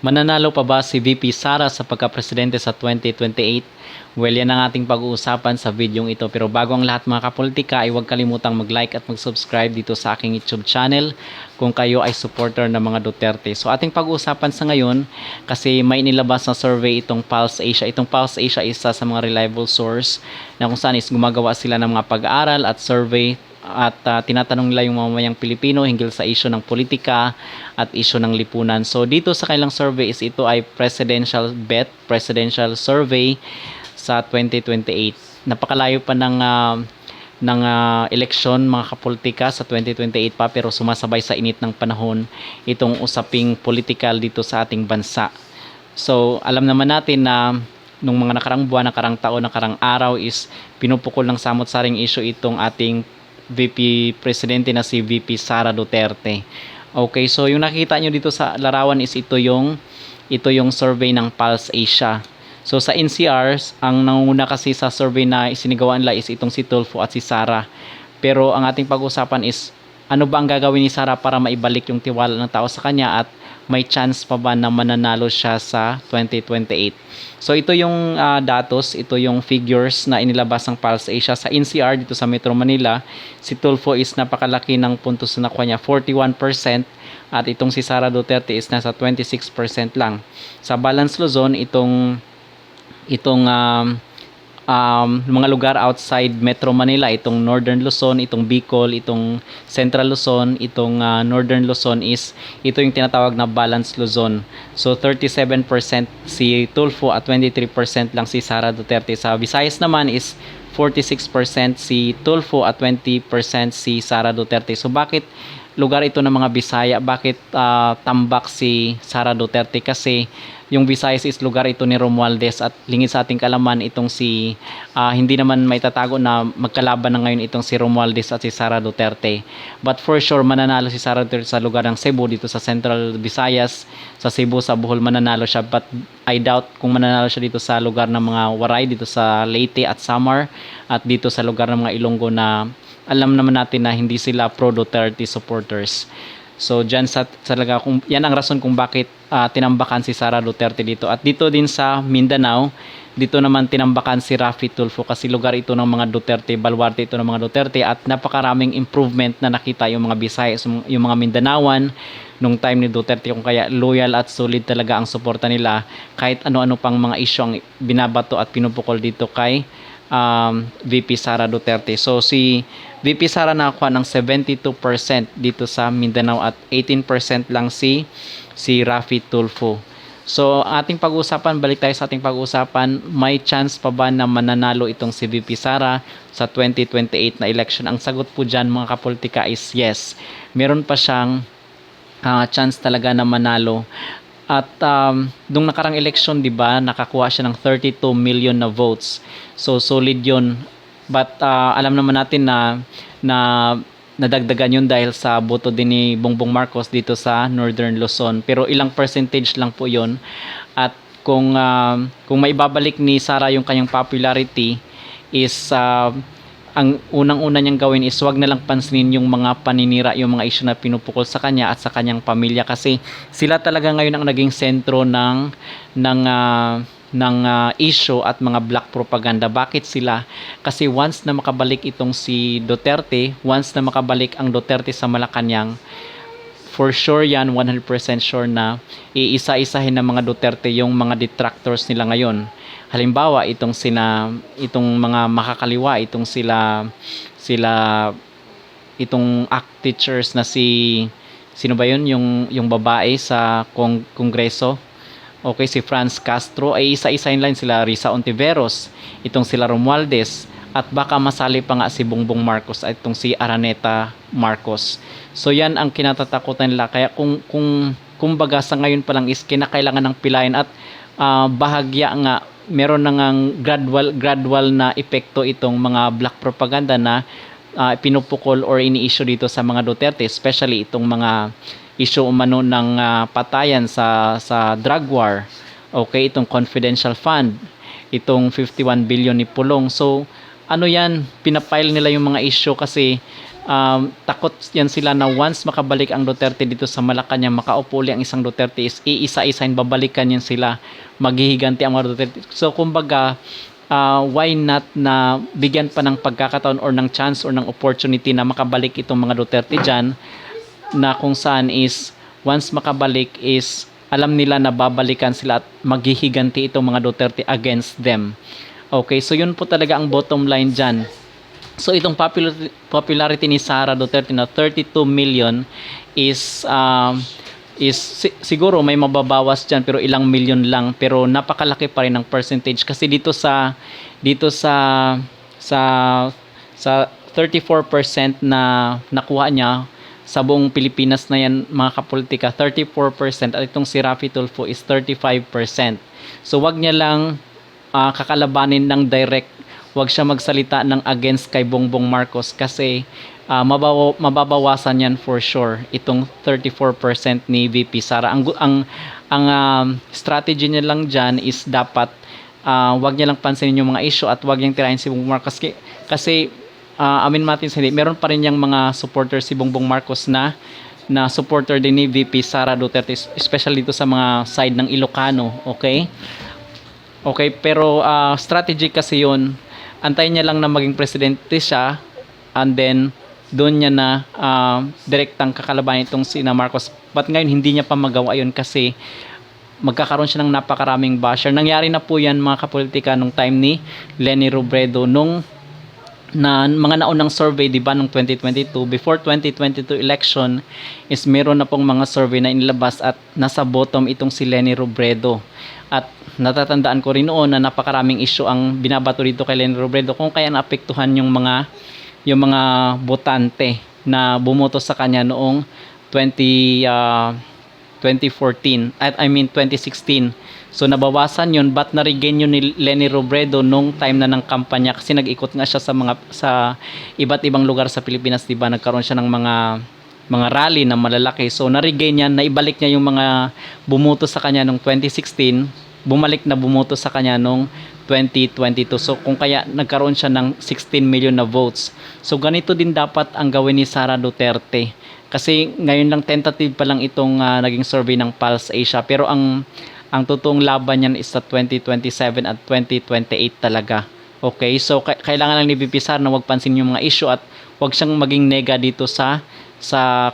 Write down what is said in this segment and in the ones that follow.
Mananalo pa ba si VP Sara sa pagka-presidente sa 2028? Well, yan ang ating pag-uusapan sa videong ito. Pero bago ang lahat mga kapolitika ay huwag kalimutang mag-like at mag-subscribe dito sa aking YouTube channel kung kayo ay supporter ng mga Duterte. So ating pag-uusapan sa ngayon kasi may inilabas na survey itong Pulse Asia. Itong Pulse Asia isa sa mga reliable source na kung saan is gumagawa sila ng mga pag-aaral at survey at tinatanong nila yung mamamayang Pilipino hinggil sa issue ng politika at issue ng lipunan. So dito sa kanilang survey is ito ay presidential bet, presidential survey sa 2028. Napakalayo pa ng eleksyon mga kapolitika sa 2028 pa, pero sumasabay sa init ng panahon itong usaping political dito sa ating bansa. So alam naman natin na nung mga nakarang buwan, nakarang taon, nakarang araw is pinupukol ng samot-saring issue itong ating VP Presidente na si VP Sara Duterte. Okay, so yung nakita nyo dito sa larawan is ito yung survey ng Pulse Asia. So sa NCR, ang nanguna kasi sa survey na isinigawan nila is itong si Tulfo at si Sara. Pero ang ating pag-usapan is ano ba ang gagawin ni Sara para maibalik yung tiwala ng tao sa kanya at may chance pa ba na mananalo siya sa 2028. So ito yung datos, ito yung figures na inilabas ng Pulse Asia sa NCR dito sa Metro Manila. Si Tulfo is napakalaki ng puntos na nakuha niya, 41%, at itong si Sara Duterte is nasa 26% lang. Sa Balance Luzon, itong mga lugar outside Metro Manila, itong Northern Luzon, itong Bicol, itong Central Luzon, itong Northern Luzon is ito yung tinatawag na Balance Luzon. So 37% si Tulfo at 23% lang si Sara Duterte. Sa Visayas naman is 46% si Tulfo at 20% si Sara Duterte. So bakit lugar ito ng mga Bisaya? Bakit tambak si Sara Duterte? Kasi yung Visayas is lugar ito ni Romualdez at lingid sa ating kalaman itong si hindi naman may tatago na magkalaban na ngayon itong si Romualdez at si Sara Duterte. But for sure mananalo si Sara Duterte sa lugar ng Cebu, dito sa Central Visayas, sa Cebu, sa Bohol mananalo siya, but I doubt kung mananalo siya dito sa lugar ng mga Waray, dito sa Leyte at Samar, at dito sa lugar ng mga Ilonggo na alam naman natin na hindi sila pro Duterte supporters. So dyan sa talaga, yan ang rason kung bakit tinambakan si Sara Duterte dito. At dito din sa Mindanao, dito naman tinambakan si Raffy Tulfo kasi lugar ito ng mga Duterte, baluarte ito ng mga Duterte, at napakaraming improvement na nakita yung mga Visayas, yung mga Mindanaoan nung time ni Duterte, kung kaya loyal at solid talaga ang suporta nila kahit ano-ano pang mga isyong binabato at pinupukol dito kay VP Sara Duterte. So si VP Sara nakakuha ng 72% dito sa Mindanao at 18% lang si Raffy Tulfo. So ating pag-uusapan, balik tayo sa ating pag-uusapan, may chance pa ba na mananalo itong si VP Sara sa 2028 na election? Ang sagot po dyan mga kapolitika is yes. Meron pa siyang chance talaga na manalo. At nung nakarang election, 'di ba, nakakuha siya ng 32 million na votes. So solid 'yon. But alam naman natin na nadagdagan 'yun dahil sa boto din ni Bongbong Marcos dito sa Northern Luzon. Pero ilang percentage lang po 'yon. At kung maibabalik ni Sara yung kanyang popularity is ang unang-una niyang gawin is wag na lang pansinin yung mga paninira, yung mga issue na pinupukol sa kanya at sa kanyang pamilya, kasi sila talaga ngayon ang naging sentro ng issue at mga black propaganda. Bakit sila? Kasi once na makabalik itong si Duterte, once na makabalik ang Duterte sa Malacanang, for sure yan, 100% sure na iisa-isahin ng mga Duterte yung mga detractors nila ngayon. Halimbawa, itong mga makakaliwa, itong act teachers na sino ba yun? Yung babae sa Kongreso. Okay, si Franz Castro, ay isa-isahin lang sila, Risa Ontiveros, itong sila Romualdez, at baka masali pa nga si Bongbong Marcos at itong si Araneta Marcos. So yan ang kinatatakutan nila. Kaya kung baga sa ngayon pa lang is kinakailangan ng pilayan at bahagya nga meron nang gradual na epekto itong mga black propaganda na pinupukol or ini-issue dito sa mga Duterte, especially itong mga issue umano ng patayan sa drug war. Okay, itong confidential fund, itong 51 billion ni Pulong. So ano yan, pinapile nila yung mga issue kasi takot yan sila na once makabalik ang Duterte dito sa Malacanang, makaupo uli ang isang Duterte, is iisa-isain babalikan yan sila, maghihiganti ang mga Duterte. So kumbaga, why not na bigyan pa ng pagkakataon or ng chance or ng opportunity na makabalik itong mga Duterte dyan, na kung saan is once makabalik is alam nila na babalikan sila at maghihiganti itong mga Duterte against them. Okay, so yun po talaga ang bottom line dyan. So itong popularity ni Sara Duterte na 32 million is siguro may mababawas diyan, pero ilang million lang, pero napakalaki pa rin ng percentage kasi dito sa sa 34% na nakuha niya sa buong Pilipinas na yan, mga kapolitika, 34%, at itong si Raffy Tulfo is 35%. So wag niya lang kakalabanin ng direct, wag siya magsalita ng against kay Bongbong Marcos kasi mababawasan yan for sure itong 34% ni VP Sara. Ang strategy niya lang dyan is dapat wag niya lang pansinin yung mga issue at wag niyang tirahin si Bongbong Marcos kasi amin natin hindi, meron pa rin yung mga supporters si Bongbong Marcos na supporter din ni VP Sara Duterte, especially dito sa mga side ng Ilocano. Okay, pero strategy kasi yun. Antayin niya lang na maging presidente siya, and then doon niya na direktang kakalabanin itong si Marcos. But ngayon hindi niya pa magawa yun kasi magkakaroon siya ng napakaraming basher. Nangyari na po yan, mga kapolitika, nung time ni Leni Robredo nung mga naunang survey, di ba, nung 2022, before 2022 election, is meron na pong mga survey na inilabas at nasa bottom itong si Leni Robredo. At natatandaan ko rin noon na napakaraming issue ang binabato dito kay Leni Robredo, kung kaya naapektuhan yung mga botante na bumoto sa kanya noong 2016. So nabawasan yun, but na-regain yun ni Leni Robredo nung time na ng kampanya kasi nag-ikot nga siya sa iba't ibang lugar sa Pilipinas, di ba? Nagkaroon siya ng mga rally na malalaki. So na-regain niya, naibalik niya yung mga bumoto sa kanya nung 2016, bumalik na bumoto sa kanya nung 2022. So kung kaya nagkaroon siya ng 16 million na votes. So ganito din dapat ang gawin ni Sara Duterte. Kasi ngayon lang, tentative pa lang itong naging survey ng Pulse Asia, pero ang totoong laban niyan is sa 2027 at 2028 talaga. Okay, so kailangan lang ni VP Sara na wag pansin yung mga issue at wag siyang maging nega dito sa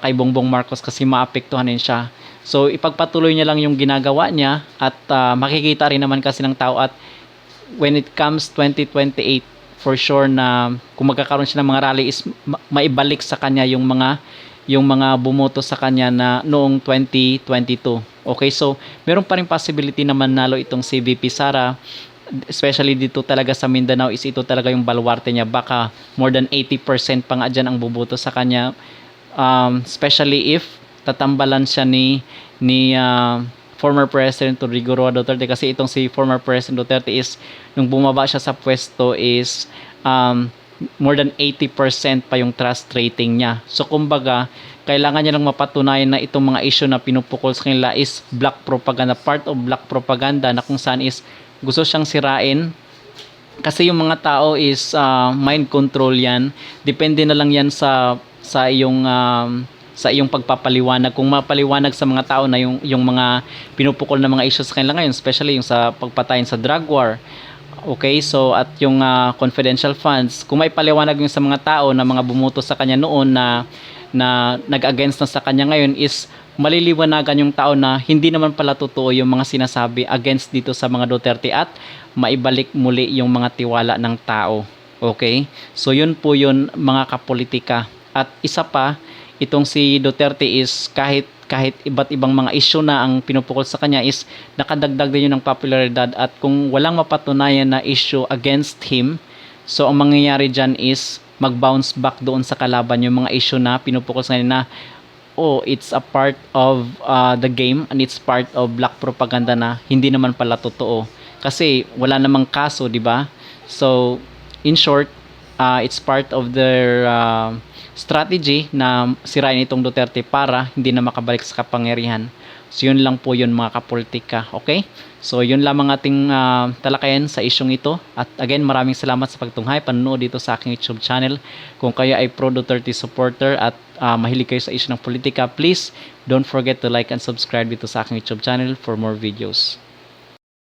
kay Bongbong Marcos kasi maapektuhan din siya. So ipagpatuloy niya lang yung ginagawa niya at makikita rin naman kasi ng tao, at when it comes 2028, for sure na kung magkakaroon siya ng mga rally is maibalik sa kanya yung mga bumoto sa kanya na noong 2022. Okay, so meron pa rin possibility na manalo itong si VP Sara, especially dito talaga sa Mindanao, is ito talaga yung baluarte niya. Baka more than 80% pa nga dyan ang buboto sa kanya, especially if tatambalan siya ni former President Rodrigo Roa Duterte, kasi itong si former President Duterte is nung bumaba siya sa pwesto is more than 80% pa yung trust rating niya. So kumbaga, kailangan niya lang mapatunayan na itong mga issue na pinupukol sa kanila is black propaganda, part of black propaganda, na kung saan is gusto siyang sirain. Kasi yung mga tao is mind control yan. Depende na lang yan sa iyong pagpapaliwanag. Kung mapaliwanag sa mga tao na yung mga pinupukol na mga issues sa kanila ngayon, especially yung sa pagpatayin sa drug war. Okay, so at yung confidential funds, kung may paliwanag yung sa mga tao na mga bumoto sa kanya noon na nag-against na sa kanya ngayon, is maliliwanagan yung tao na hindi naman pala totoo yung mga sinasabi against dito sa mga Duterte, at maibalik muli yung mga tiwala ng tao. Okay, so yun po yun, mga kapolitika. At isa pa, itong si Duterte is kahit iba't ibang mga issue na ang pinupukol sa kanya, is nakadagdag din yun ng popularidad, at kung walang mapatunayan na issue against him, so ang mangyayari dyan is mag-bounce back doon sa kalaban yung mga issue na pinupukol sa kanya na it's a part of the game and it's part of black propaganda na hindi naman pala totoo kasi wala namang kaso, di ba? So in short, it's part of their strategy na sirain itong Duterte para hindi na makabalik sa kapangyarihan. So yun lang po yun mga kapolitika. Okay? So yun lamang ating talakayan sa isyong ito. At again, maraming salamat sa pagtunghay, panonood dito sa aking YouTube channel. Kung kayo ay Pro Duterte supporter at mahilig kayo sa issue ng politika, please don't forget to like and subscribe dito sa aking YouTube channel for more videos.